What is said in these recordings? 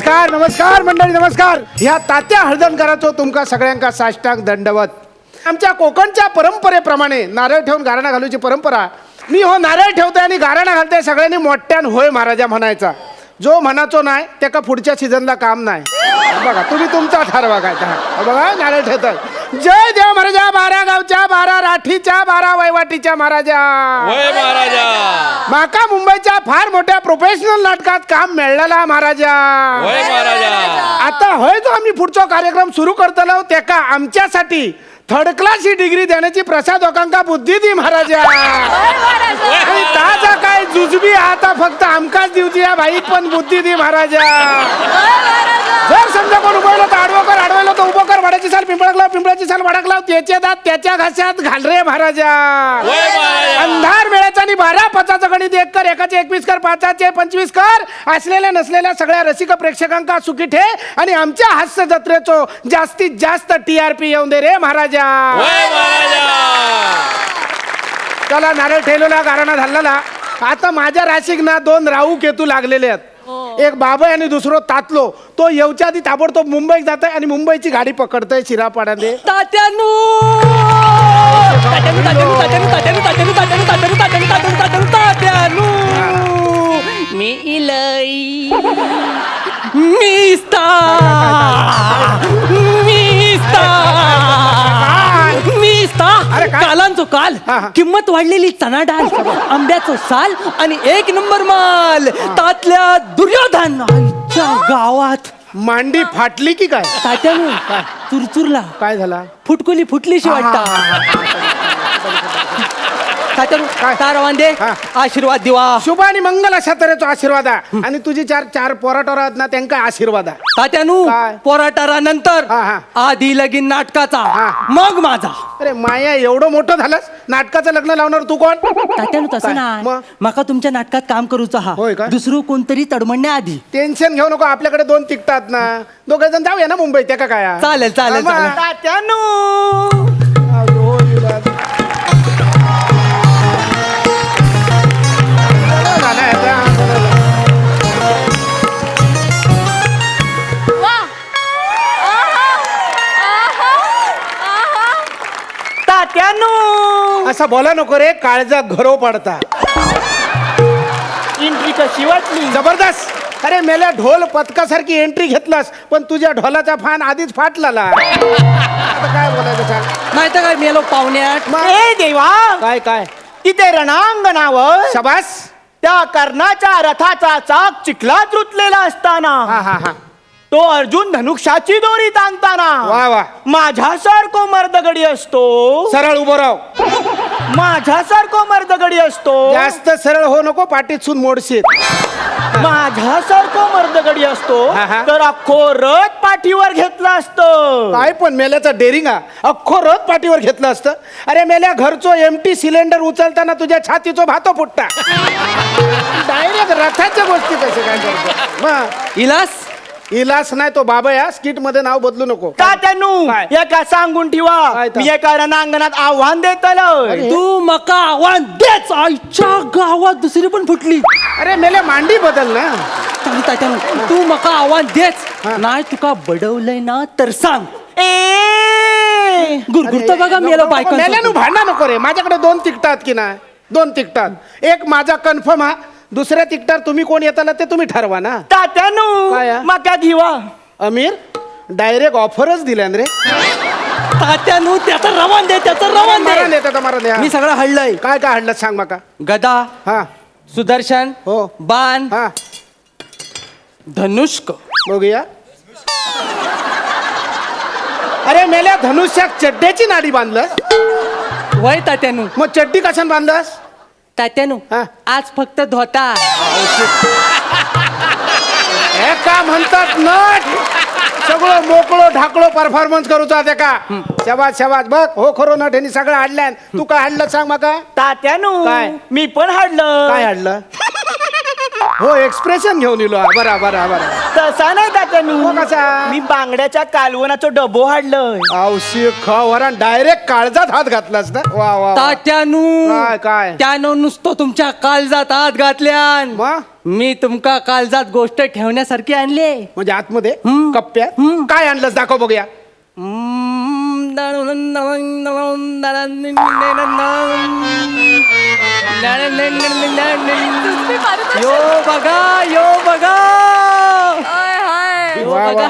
नमस्कार नमस्कार मंडळी नमस्कार. ह्या तात्या हळदणकरांचो तुमका सगळ्यांका साष्टांग दंडवत. आमच्या कोकणच्या परंपरेप्रमाणे नारळ ठेवून गाराणा घालूची परंपरा. मी हो नारळ ठेवतोय आणि गाराणा घालतोय सगळ्यांनी मोठ्यान होय महाराजा म्हणायचा. जो म्हणाचो नाही त्याका पुढच्या सीझनला काम नाही. बघा तुम्ही तुमचा ठरवा काय बघा नारळ ठेवताय. जय देव महाराजा 12 गावच्या 12 राठीच्या 12 वैवाटीच्या महाराजा. होय महाराजा. माका मुंबईच्या फार मोठ्या प्रोफेशनल नाटकात काम मिळालेला महाराजा. होय महाराजा. आता होय जो आम्ही पुढचा कार्यक्रम सुरू करतलो त्याका आमच्यासाठी थर्ड क्लास ही डिग्री देण्याची प्रसाद लोकांका बुद्धी दी महाराजा. आणि ताजा काय जुजबी आता फक्त आमकाच दिवची या भाई पण बुद्धी दी महाराजा. जर समजा कोण उभं तर आडवं कर, आडवलं तर उभं कर. वाड्याची साल पिंपळाक लाव, पिंपळाची साल वाडाक लाव. त्याच्या दात त्याच्या घासात घाल रे महाराजा. अंधार वेळेचा आणि 12 5चं गणित 1 कर, 1चे 21 कर, 5चे 25 कर. असलेल्या नसलेल्या सगळ्या रसिक प्रेक्षकांका सुखी ठे आणि आमच्या हास्य जत्रेचो जास्तीत जास्त TRP येऊन दे रे महाराजा. चला नारळ ठेवलेला गाराणा झालेला. आता माझ्या राशीक ना 2 राहू केतू लागलेले आहेत. एक बाबा आणि दुसरो तातलो. तो येऊच्या आधी ताबडतोब मुंबईत जात आहे आणि मुंबईची गाडी पकडतोय शिरापाड्याने. तात्यानू मी इलई कालांचो काल किंमत वाढलेली चना डाळ, आंब्याचो साल आणि 1 नंबर माल. तातल्या दुर्योधन गावात मांडी फाटली की काय? तात्यानू चुरचुरला. काय झाला? फुटकुली फुटलीशी वाटता. तारवांदे आशीर्वाद दिवा. शुभ आणि मंगल अशा तऱ्हेचो आशीर्वाद आहे. आणि तुझी 4 पोराटोर आहेत ना त्यांका आशीर्वाद आहे. तात्यानू पोराटारा नंतर आधी लगीन नाटकाचा, मग माझा. अरे माया एवढं मोठं झालंस, नाटकाचं लग्न लावणार तू कोण? तात्यानू तसं ना, माका तुमच्या नाटकात काम करूचा हा. होय का? दुसरं कोणतरी तडमडण्या आधी. टेन्शन घेऊ नको, आपल्याकडे 2 तिकटात ना. 2 जण जाऊया ना मुंबईत. त्या काय चालेल चालेल. तात्यानू असं बोला नको रे, काळजा घरो पडता. एंट्री कशी वाटली? जबरदस्त. अरे मेल्या ढोल पथकासारखी एंट्री घेतलास, पण तुझ्या ढोलाचा फान आधीच फाटला. आता काय बोलायचं सांग? नाही तर काय मेलो पाहुण्यात. ए देवा, काय काय तिथे रणांगणावर शबास. त्या कर्णाच्या रथाचा चाक चिखलात रुतलेला असताना हा तो अर्जुन धनुष्याची दोरी ताणताना वा वा माझ्यासारखो मर्दगडी असतो. सरळ उभं राव. माझ्यासारखो मर्दगडी असतो. जास्त सरळ हो नको, पाठीत सून मोडशील. माझ्यासारखो मर्दगडी असतो तर अख्खो रथ पाठीवर घेतला असतं. काय पण मेल्याचं डेरिंग अख्खो रथ पाठीवर घेतलं असतं. अरे मेल्या घरचो एमटी सिलेंडर उचलताना तुझ्या छातीचो भातो फुटता. डायरेक्ट रथाच्या गोष्टी कसे काय करतो? इलास नाही तो बाबा या स्किट मध्ये नाव बदलू नको. तात्यानू एका सांगून ठेवा, मी एका रणांगणात आव्हान देतलो. तू मका आव्हान देच. आईच्या गावात दुसरी पण फुटली. अरे मेल्या मांडी बदल ना. तात्यानू तू मका आव्हान देच. नाही तुका बडवलंय ना तर सांग. गुरगुरता बघा मेला बायका. मेल्यानू भांडा नको रे. माझ्याकडे 2 तिकटात की नाही? 2 तिकटात. एक माझा कन्फर्म हा. दुसऱ्या तिकटार तुम्ही कोण येताला ते तुम्ही ठरवा ना. तात्यानू मका घेवा. अमीर डायरेक्ट ऑफरच दिल्यान रे. तात्यानू त्याचा रवान दे, त्याचा रवान दे. मी सगळं हडलंय. काय काय हडलं सांग माका. गदा, हा सुदर्शन, हो, बाण, हा धनुष्क. बघूया. अरे मेल्या धनुष्याक चड्ड्याची नाडी बांधलंस. वय तात्यानू. मग चड्डी कशाने बांधलंस? तात्यानू आज फक्त धोता. हे का म्हणतात नट. सगळं मोकळो ढाकळो परफॉर्मन्स करूचा ते का. शबाज शबाज. बघ हो खरो नट ह्यांनी सगळं हाडल्यान. तू काय हाडलं सांग माका. तात्यानू काय? मी पण हाडलं. काय हाडलं? हो एक्सप्रेशन घेऊन इलो बरा बरा बरा तसा नाही तात्यानू मग कसा? मी बांगड्याच्या कालवनाचं डबो हाडलंय औशी खवरा डायरेक्ट काळजात हात घातलास ना वा वा वा. तात्यानू काय? त्यानं नुसतं तुमच्या काळजात हात घातल्यान मग? मी तुमका काळजात गोष्ट ठेवण्यासारखी आणले म्हणजे आतमध्ये हम्म. कप्प्यात हम्म. काय आणलंस दाखव बघूया यो बघा यो बघा यो वा, वा. बघा.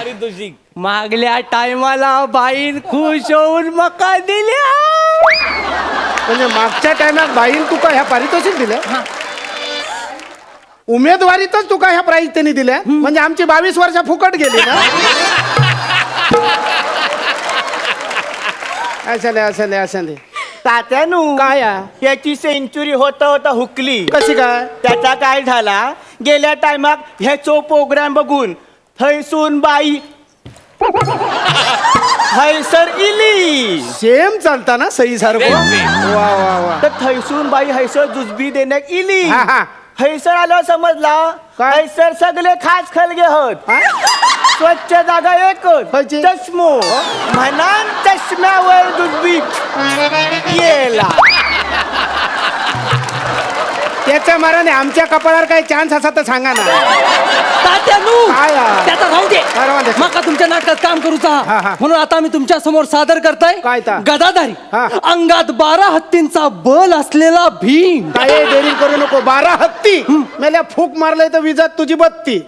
मागल्या टायमाला बाईन खुश होऊन मका दिल्या म्हणजे मागच्या टायमात बाईन तुका ह्या पारितोषिक दिलं उमेदवारीतच तुका ह्या प्राईज त्यांनी दिल्या म्हणजे आमची 22 वर्ष फुकट गेली ना असं तात्यानू काय आ? याची सेंचुरी होता होता हुकली कशी काय त्याचा काय झाला गेल्या टायमात ह्याचो प्रोग्राम बघून थैसून बाई हैसर इली सेम चालता ना सही सारखं वा वा वा तर थैसून बाई हैसर जुजबी देण्यात इली हा, हा. हैसर आलं समजला काय? हैसर सगळे खास खलगे होत हा? स्वच्छ जागा एकच खयची? चष्मो म्हणान चष्म्यावर जुजबी येला त्याच्या माराने आमच्या कपाळावर काही चान्स असा तर सांगा ना तात्यानू काय आ? त्याचा राहू दे काय राहू दे? मका तुमच्या नाटकात काम करूचा हा, हा. म्हणून आता मी तुमच्या समोर सादर करताय काय ता? गदाधारी हा. अंगात 12 हत्तींचा बल असलेला भीम काय डेअरिंग करू नको 12 हत्ती मेल्या फूक मारलंय तर विजात तुझी बत्ती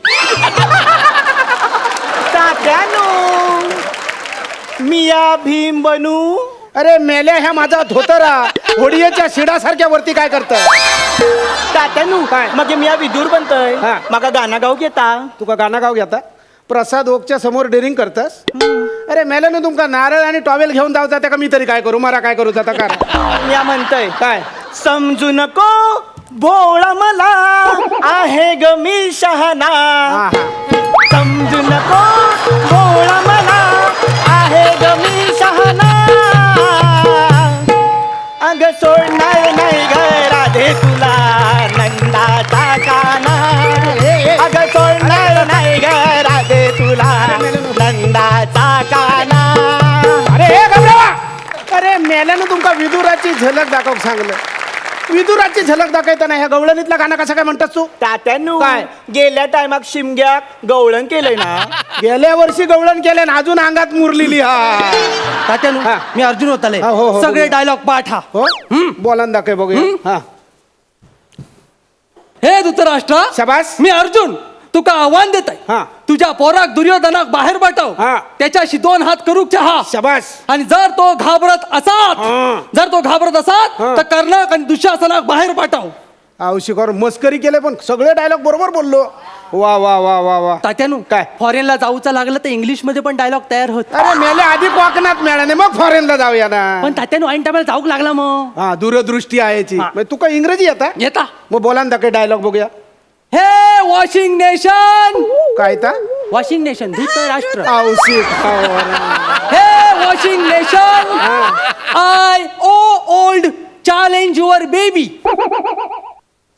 तात्यानू मिया भीम बनू अरे मेल्या ह्या माझा धोतरा होडियाच्या शिडासारख्या वरती काय करत तात्यानू काय? मग मिया विदूर बनतय हा. मका गाणं गाव घेता तुका गाणं गाव घेता प्रसाद ओकच्या समोर डेअरिंग करतस अरे मेल्यानं तुमका नारळ आणि टॉवेल घेऊन जाऊ जाता का मी तरी काय करू मला काय करू जाता का मिया म्हणतय काय समजू नको भोळा मला आहे ग मी शहाणा हा हा समजू नको भोळा मला आहे ग मी शहाणा अग सोडणार नाही ग राधे तुला नंदाचा काना अग सोडणार नाही ग राधे तुला नंदाचा काना अरे हे घबरावा अरे मेल्यानं तुमका विदुराची झलक दाखव सांगलं विदुराची झलक दाखवताना ह्या गवळणीतला गाणं कसं काय म्हणतात तू तात्यानू काय? गेल्या टायमात शिमग्यात गवळण केलंय ना गेल्या वर्षी गवळण केलं आणि अजून अंगात मुरलेली हा तात्यानू हा. मी अर्जुन होताले हा, हो, हो, सगळे बोला. डायलॉग पाठ हा हो बोला ना दाखव बघूया हा हे धृतराष्ट्र शाबास मी अर्जुन तुका आव्हान देत हा. आहे तुझ्या पोराक दुर्योधनाक बाहेर पाठव हा. त्याच्याशी 2 हात करू चहा शाबास आणि जर तो घाबरत असात हा. जर तो घाबरत असात हा. तर कर्णक आणि दुःशासनाक बाहेर पाठव औशिकर मस्करी केले पण सगळे डायलॉग बरोबर बोललो वा वा वा वा वा तात्यानू काय? फॉरेनला जाऊचं लागलं तर इंग्लिश मध्ये पण डायलॉग तयार होत अरे मेले आधी कोकणात मिळाले मग फॉरेनला जाऊया ना पण तात्यानू ऐन टायमाला जाऊक लागला मग हा दूरदृष्टी आहे याची. हा. मग तुका इंग्रजी येता येता मग बोला ना दाखव डायलॉग बघूया हे वॉशिंग नेशन काय ता वॉशिंग नेशन धृतराष्ट्र औशिक हे washing nation I oh old challenge your baby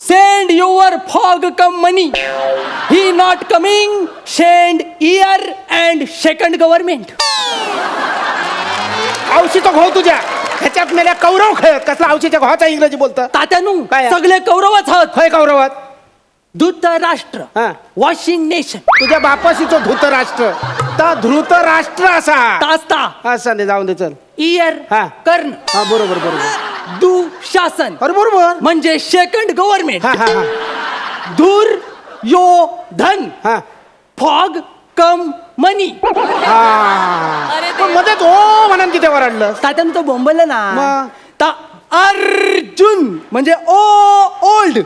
send your fog come money he not coming send year and second government औषीचा घो तुझ्या ह्याच्यात मेल्या कौरव खेळत कसला औषीच्या घोचा इंग्रजी बोलतं तात्यानू काय? सगळे कौरवच आहोत खय कौरवात धृतराष्ट्र हा. वॉशिंग नेशन तुझ्या बापाशी तो धृतराष्ट्र ता धृतराष्ट्र असा तास्ता असा नाही जाऊन दे चल इयर हा. कर्ण हा बरोबर बरोबर दुःशासन अरे बरोबर म्हणजे सेकंड गव्हर्नमेंट हा हा हा धूर यो धन हा फॉग कम मनी हा पण मध्ये तो म्हणून किती वरडलं तात्यानं तो बोंबललं ना मग? ता अर्जुन म्हणजे ओ ओल्ड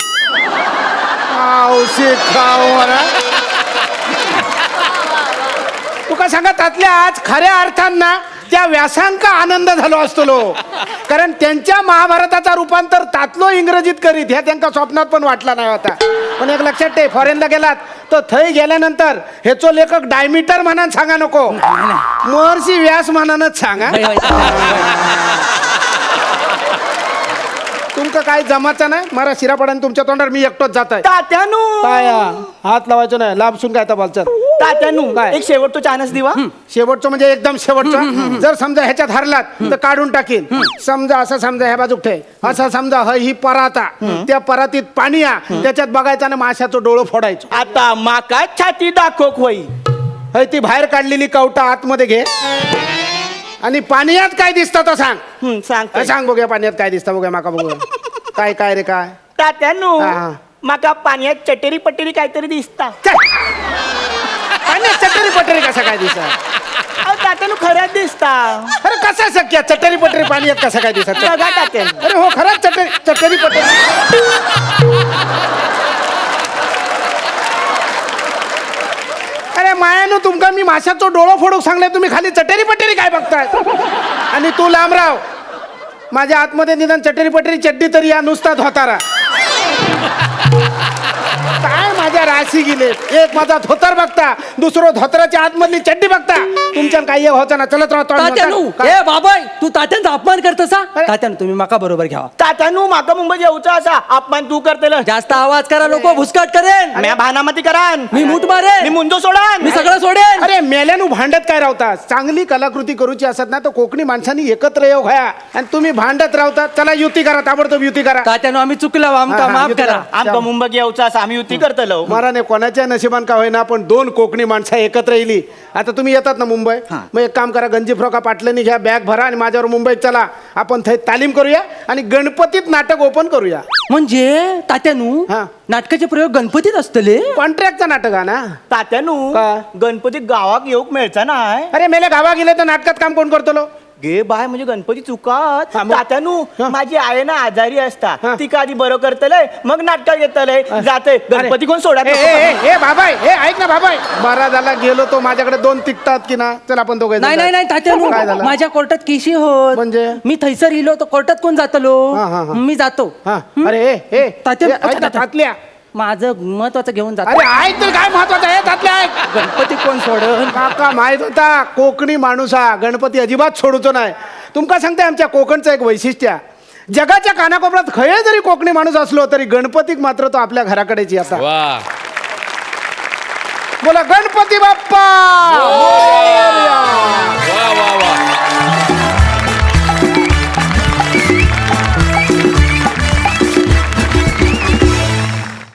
औषध खाऊ मला तुका सांगा त्यातल्या आज खऱ्या अर्थांना त्या व्यासांका आनंद झालो असतो लो कारण त्यांच्या महाभारताचा रूपांतर तातलो इंग्रजीत करीत ह्या त्यांना स्वप्नात पण वाटला नाही होता पण एक लक्षात ठेव फॉरेनला गेलात तर थंय गेल्यानंतर हेचो लेखक डायमीटर म्हणान सांगा नको महर्षी व्यास म्हणानच सांगा तुमचं काय जमाचं नाही मला शिरापडाने तुमच्या तोंडावर मी एकटोच जात आहे तात्यानू काय हात लावायचं नाही लांबसून काय बोलचं तात्यानू काय? एक शेवटचा चान्स दिवा शेवटचं म्हणजे एकदम शेवटचं जर समजा ह्याच्यात हरलात तर काढून टाकीन समजा असं समजा ह्या बाजूक ठे असं समजा ही पराता त्या परातीत पाणी या त्याच्यात बघायचं आणि माशाचं डोळं फोडायचं आता माका छाती दाखव होई हय ती बाहेर काढलेली कवटा आतमध्ये घे आणि पाण्यात काय दिसतं तर सांग सांग सांग बघूया पाण्यात काय दिसतं बघूया माका बघूया काय काय रे काय तात्यानू हा. माका पाण्यात चटेरी पटेरी काहीतरी दिसता काय पाण्यात चटरी पटरी कसा काय दिसत तात्यानू खरंच दिसता अरे कसा शक्य चटरी पटरी पाण्यात कसा काय दिसत बघा तात्यानू अरे हो खरंच चटरी पटरी अरे मायानो तुमका मी माशाचं डोळं फोडूक सांगले तुम्ही खाली चटेरी पटेरी काय बघताय आणि तू लांब राव माझ्या आतमध्ये निदान चटेरी पटेरी चड्डी तरी या नुसताच होतारा काय माझ्या राशी गेले एक माझा धोतर बघता दुसरं धोतराच्या आतमधली चड्डी बघता तुमच्या काही होतं ना चलत तात्यानू राहतो ए बाबाय तू तात्यांचा अपमान करतसा तात्यानू तुम्ही माका बरोबर घ्यावा तात्यानू माका मुंबई येऊचा असा अपमान तू करतेल जास्त आवाज करा नको भुसकाट करेन म्या भानामती करान मी मूठ मारेन मी मुंजो सोडान मी सगळं सोडेन अरे मेल्यानु भांडत काय राहता चांगली कलाकृती करूची असत ना तर कोकणी माणसांनी एकत्र येऊ घ्या आणि तुम्ही भांडत राहता चला युती करा ताबडतोब युती करा तात्यानू आम्ही चुकलो आमका हा, माफ युती करा करा. आमका मुंबई येऊचा असा आम्ही युती करतलो महाराने कोणाच्या नशिबान का होईना पण दोन कोकणी माणसं एकत्र येईल आता तुम्ही येतात ना मुंबई मग एक काम करा गंजी फ्रॉका पाटलांनी घ्या बॅग भरा आणि माझ्यावर मुंबईत चला आपण थंय तालीम करूया आणि गणपतीत नाटक ओपन करूया म्हणजे तात्यानू हा. नाटकाचे प्रयोग गणपतीत असतले कॉन्ट्रॅक्टचा नाटक हा ना तात्यानू काय? गणपती गावाक येऊक मिळचा नाही अरे मेले गावा गेले तर नाटकात काम कोण करतो लो? गे बाय म्हणजे गणपती चुकात हा, मग? तात्यानू हा. माझी आहे ना आजारी असता हा. ती का आधी बरं करतलंय मग नाटकात घेतलंय जाते गणपती कोण सोडा ए, ए, ए, ए, बाबाय हे ऐक ना बाबाय बरा झाला गेलो तो माझ्याकडे दोन तिकटात की ना चल आपण दोघे नाही नाही नाही तात्यानू काय झालं? माझ्या कोर्टात केशी होत म्हणजे? मी थैसर इलो तर कोर्टात कोण जातलो हा, हा, हा. मी जातो हा अरे ए, ए, तात्या- ए, ऐक ना, तातल्या माझं महत्वाचं घेऊन जातो अरे ऐक तर काय महत्वाचं आहे तातल्या ऐक गणपती कोण सोडन काका माहित होता कोकणी माणूस हा गणपती अजिबात सोडतो नाही तुमका सांगते आमच्या कोकणचं एक वैशिष्ट्य जगाच्या कानाकोपऱ्यात खळे जरी कोकणी माणूस असलो तरी गणपतीक मात्र तो आपल्या घराकडेची असा वा बोला गणपती बाप्पा मोरया.